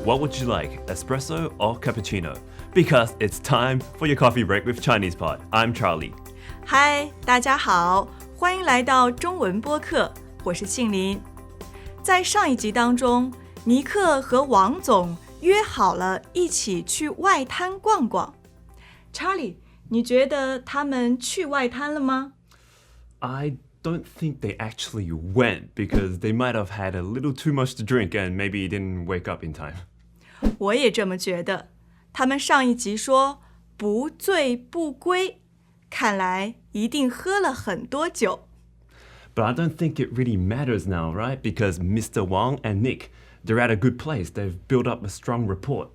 what would you like, espresso or cappuccino? Because it's time for your coffee break with Chinese Pod. I'm Charlie. 嗨，大家好，欢迎来到中文播客，我是庆林。在上一集当中，尼克和王总约好了一起去外滩逛逛。Charlie， 你觉得他们去外滩了吗？ I don't think they actually went because they might have had a little too much to drink and maybe didn't wake up in time. 我也这么觉得。他们上一集说不醉不归，看来一定喝了很多酒。But I don't think it really matters now, right? Because Mr. Wang and Nick, they're at a good place. They've built up a strong rapport.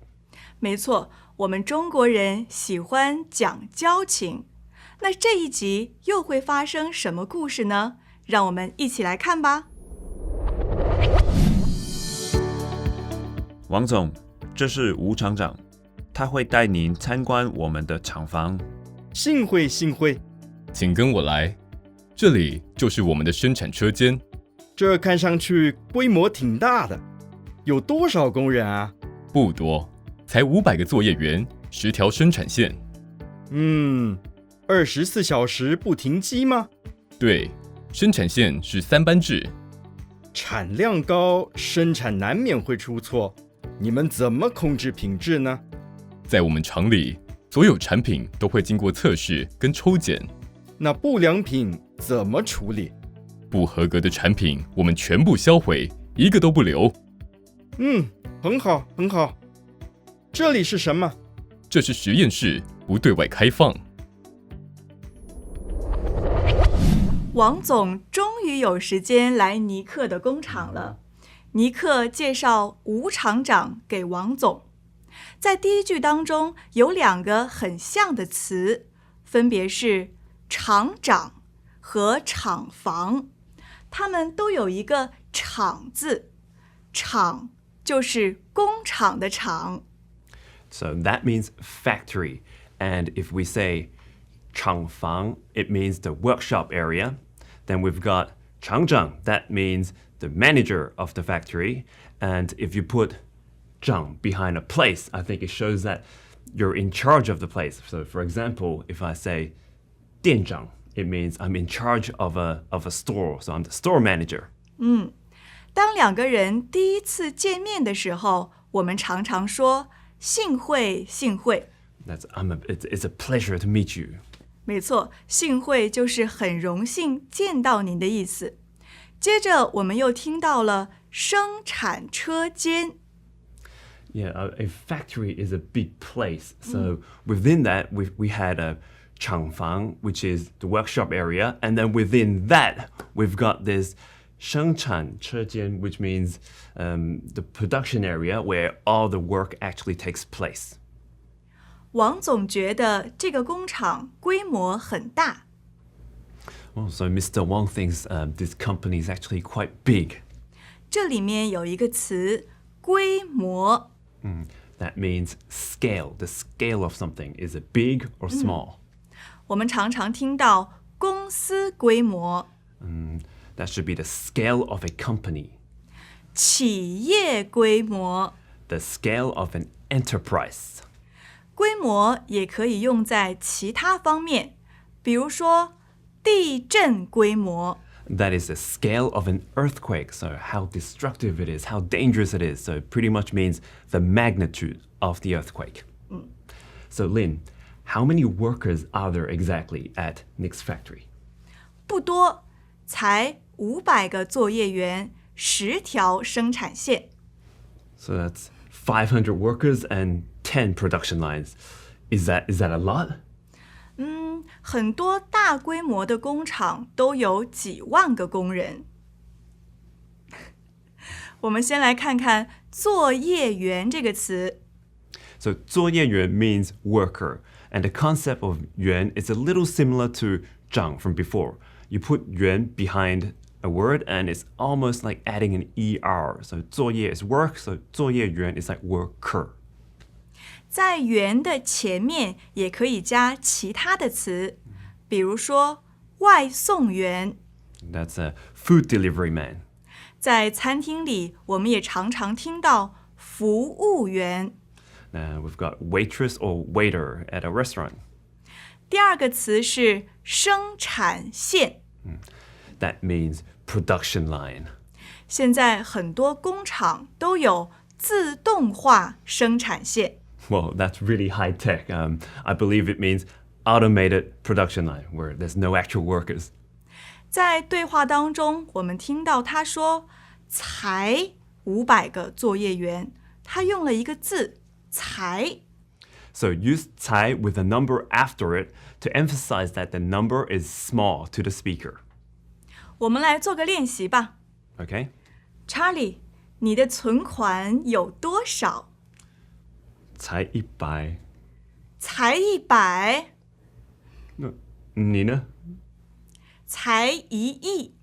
没错，我们中国人喜欢讲交情。那这一集又会发生什么故事呢？让我们一起来看吧。王总，这是吴厂长，他会带您参观我们的厂房。幸会幸会，请跟我来，这里就是我们的生产车间。这看上去规模挺大的，有多少工人啊？不多，才500个作业员，10条生产线。24小时不停机吗？对，生产线是3班制。产量高，生产难免会出错，你们怎么控制品质呢？在我们厂里，所有产品都会经过测试跟抽检。那不良品怎么处理？不合格的产品我们全部销毁，一个都不留。很好很好。这里是什么？这是实验室，不对外开放。王总终于有时间来尼克的工厂了。尼克介绍吴厂长给王总。在第一句当中有2个很像的词，分别是厂长和厂房，它们都有一个厂字，厂就是工厂的厂。So that means factory. And if we say 厂房, it means the workshop area. Then we've got 厂长, that means the manager of the factory. And if you put 长 behind a place, I think it shows that you're in charge of the place. So for example, if I say 店长, it means I'm in charge of a store. So I'm the store manager. 当2个人第一次见面的时候，我们常常说幸会幸会。It's a pleasure to meet you. 没错，幸会就是很荣幸见到您的意思。接着我们又听到了生产车间。Yeah, a factory is a big place. So within that, we had a 厂房, which is the workshop area. And then within that, we've got this 生产车间, which means the production area where all the work actually takes place. 王总觉得这个工厂规模很大。Oh, so Mr. Wang thinks this company is actually quite big. 这里面有一个词规模。That means scale. The scale of something. Is it big or small? 我们常常听到公司规模。That should be the scale of a company. 企业规模。The scale of an enterprise. 规模也可以用在其他方面，比如说地震规模。That is the scale of an earthquake, so how destructive it is, how dangerous it is. So it pretty much means the magnitude of the earthquake. So Lynn, how many workers are there exactly at Nick's factory? 不多，才500个作业员，10条生产线。So that's 500 workers and 10 production lines. Is that a lot? 很多大规模的工厂都有几万个工人。我们先来看看作业员这个词。So 作业员 means worker, and the concept of 员 is a little similar to 长 from before. You put 员 behind a word and it's almost like adding an ER. So 作业 is work, so 作业员 is like worker. 在员的前面也可以加其他的词，比如说外送员。That's a food delivery man. 在餐厅里，我们也常常听到服务员。Now we've got waitress or waiter at a restaurant. 第二个词是生产线。That means production line. 现在很多工厂都有自动化生产线。Well, that's really high tech. I believe it means automated production line where there's no actual workers. 在对话当中，我们听到他说才500个作业员，他用了一个字才。So use 才 with a number after it to emphasize that the number is small to the speaker. 我们来做个练习吧。 Okay? Charlie， 你的存款有多少？才100. 才100，你呢？才1亿，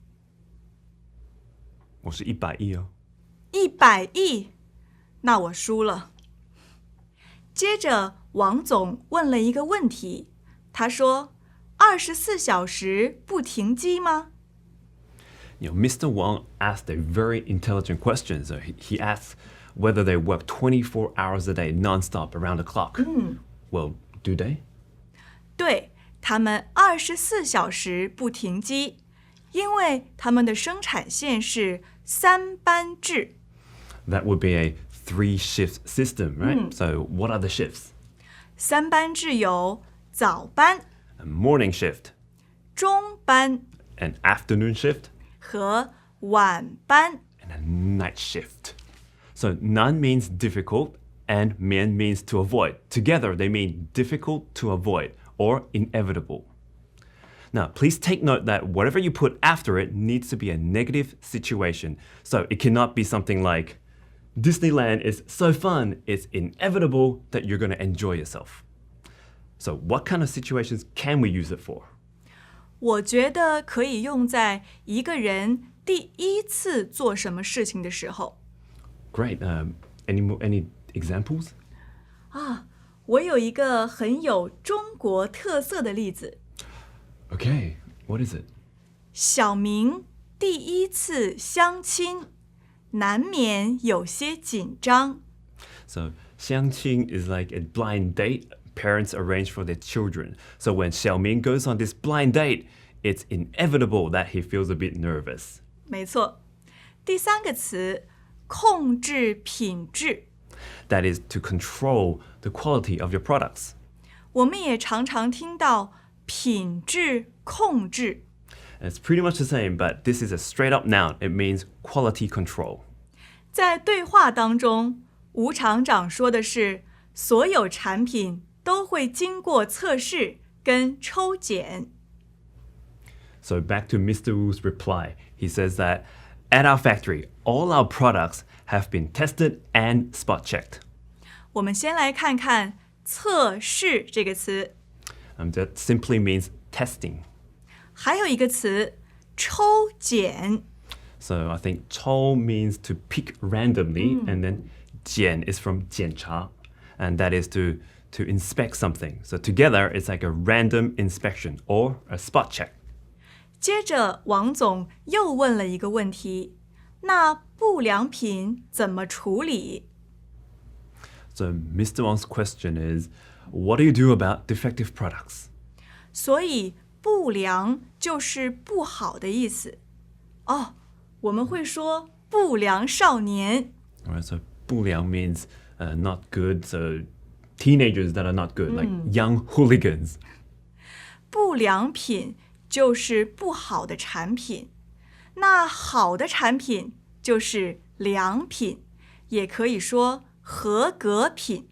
我是100亿哦。 100亿，那我输了。接着，王总问了一个问题，他说：“24小时不停机吗？” Mr. Wang asked a very intelligent question. So he asked whether they work 24 hours a day non-stop around the clock. Well, do they? 对，他们24小时不停机，因为他们的生产线是3班制。 That would be a 3-shift system, right? So what are the shifts? 3班制有早班、 A morning shift, 中班 an afternoon shift, 和晚班。 and a night shift. So none means difficult and mian means to avoid. Together they mean difficult to avoid or inevitable. Now, please take note that whatever you put after it needs to be a negative situation. So it cannot be something like, Disneyland is so fun, it's inevitable that you're going to enjoy yourself. So what kind of situations can we use it for? 我觉得可以用在一个人第一次做什么事情的时候。 Great. Any examples? 我有一个很有中国特色的例子。 Okay, what is it? 小明第一次相亲，难免有些紧张。 So, 相亲 is like a blind date parents arrange for their children. So when Xiaoming goes on this blind date, it's inevitable that he feels a bit nervous. 没错。第三个词，控制品质。 That is to control the quality of your products. 我们也常常听到品质控制。 And it's pretty much the same, but this is a straight up noun. It means quality control. 在对话当中，吴厂长说的是，所有产品都会经过测试跟抽检。 So back to Mr. Wu's reply. He says that at our factory, all our products have been tested and spot checked. 我们先来看看“测试”这个词， That simply means testing. 还有一个词“抽检 So I think 抽 means to pick randomly, and then 检 is from 检查, and that is to inspect something. So together, it's like a random inspection or a spot check. 接着，王总又问了一个问题：那不良品怎么处理？ So Mr. Wang's question is, what do you do about defective products? 所以不良就是不好的意思。哦，我们会说不良少年。 Alright, so 不良 means not good, so teenagers that are not good, like young hooligans. 不良品就是不好的产品，那好的产品就是良品，也可以说合格品。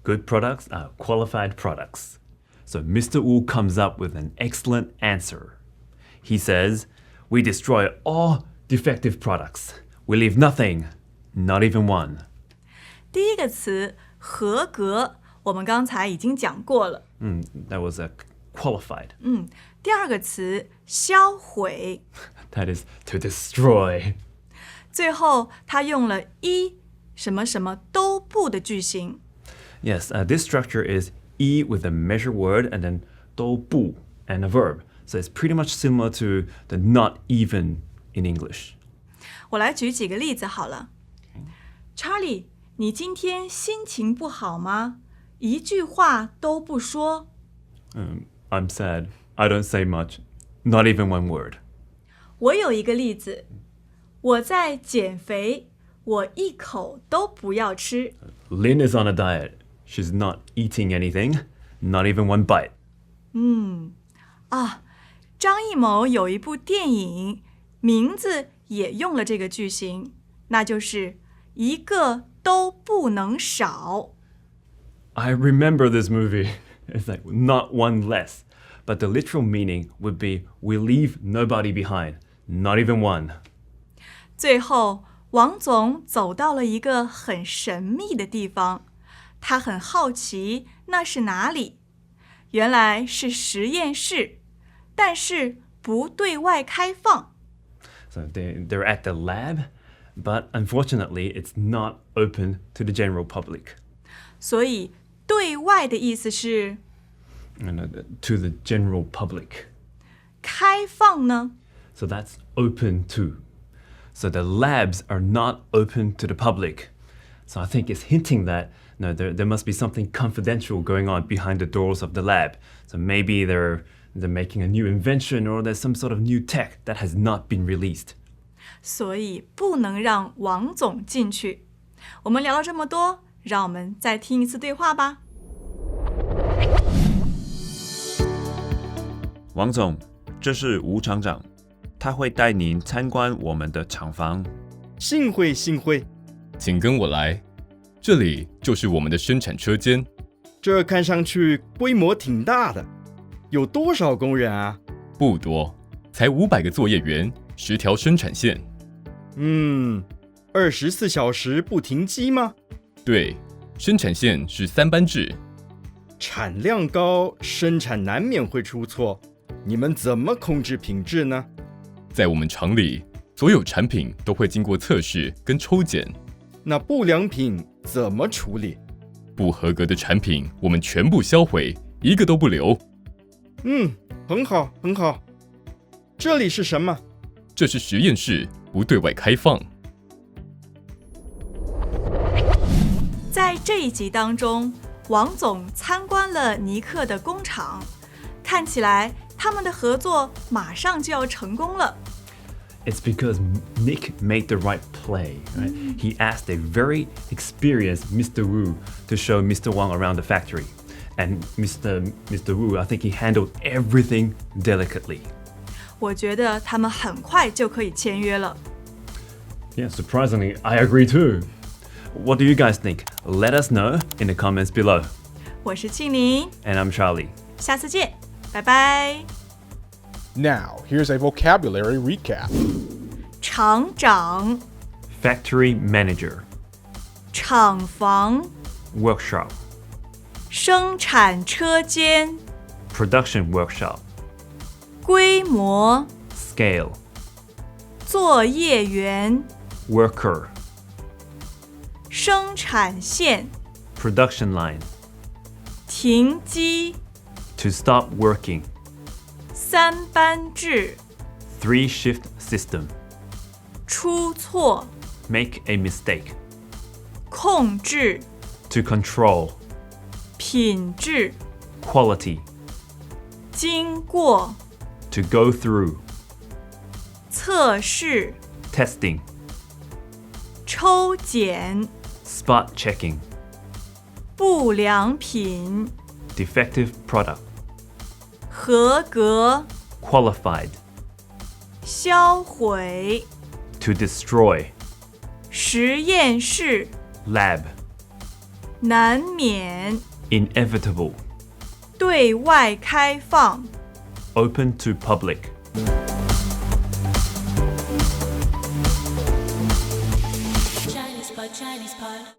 Good products are qualified products. So Mr. Wu comes up with an excellent answer. He says, we destroy all defective products. We leave nothing, not even one. 第一个词合格，我们刚才已经讲过了。 That was a qualified. 第二个词销毁， That is to destroy. 最后他用了一什么什么都不的句型。 Yes, this structure is 一 with a measure word and then 都不 and a verb. So it's pretty much similar to the not even in English. 我来举几个例子好了。Charlie， 你今天心情不好吗？一句话都不说。I'm sad. I don't say much. Not even one word. 我有一个例子，我在减肥，我一口都不要吃。Lynn is on a diet. She's not eating anything. Not even one bite. 张艺谋有一部电影，名字也用了这个句型，那就是一个都不能少。I remember this movie. It's like not one less. But the literal meaning would be we leave nobody behind. Not even one. 最后，王总走到了一个很神秘的地方，他很好奇那是哪里。原来是实验室，但是不对外开放。So they're at the lab, but unfortunately it's not open to the general public. 所以对外的意思是 To the general public. 开放呢？ So that's open to. So the labs are not open to the public. So I think it's hinting that there must be something confidential going on behind the doors of the lab. So maybe they're making a new invention or there's some sort of new tech that has not been released. 所以不能让王总进去。我们聊了这么多，让我们再听一次对话吧。王总，这是吴厂长，他会带您参观我们的厂房。幸会幸会，请跟我来，这里就是我们的生产车间。这看上去规模挺大的，有多少工人啊？不多，才500个作业员，10条生产线。24小时不停机吗？对，生产线是3班制。产量高，生产难免会出错，你们怎么控制品质呢？在我们厂里，所有产品都会经过测试跟抽检。那不良品怎么处理？不合格的产品我们全部销毁，一个都不留。很好很好。这里是什么？这是实验室，不对外开放。在这一集当中，王总参观了尼克的工厂，看起来他们的合作马上就要成功了。It's because Nick made the right play, right? He asked a very experienced Mr. Wu to show Mr. Wang around the factory. And Mr. Wu, I think he handled everything delicately. 我觉得他们很快就可以签约了。Yeah, surprisingly, I agree too. What do you guys think? Let us know in the comments below. 我是庆玲， And I'm Charlie. 下次见，拜拜。Now, here's a vocabulary recap. 厂长、 Factory manager, 厂房、 workshop, 生产车间、 production workshop, 规模、 scale, 作业员、 worker, 生产线、 production line, 停机、 to stop working, 3班制、 3-shift system, 出错、 make a mistake, 控制、 to control, 品质、 quality, 经过、 to go through, 测试、 testing, 抽检、 spot checking, 不良品、 defective product, 合格、 qualified, 销毁、 to destroy, 实验室、 lab, 难免、 inevitable, 对外开放。 open to public. Chinese pot.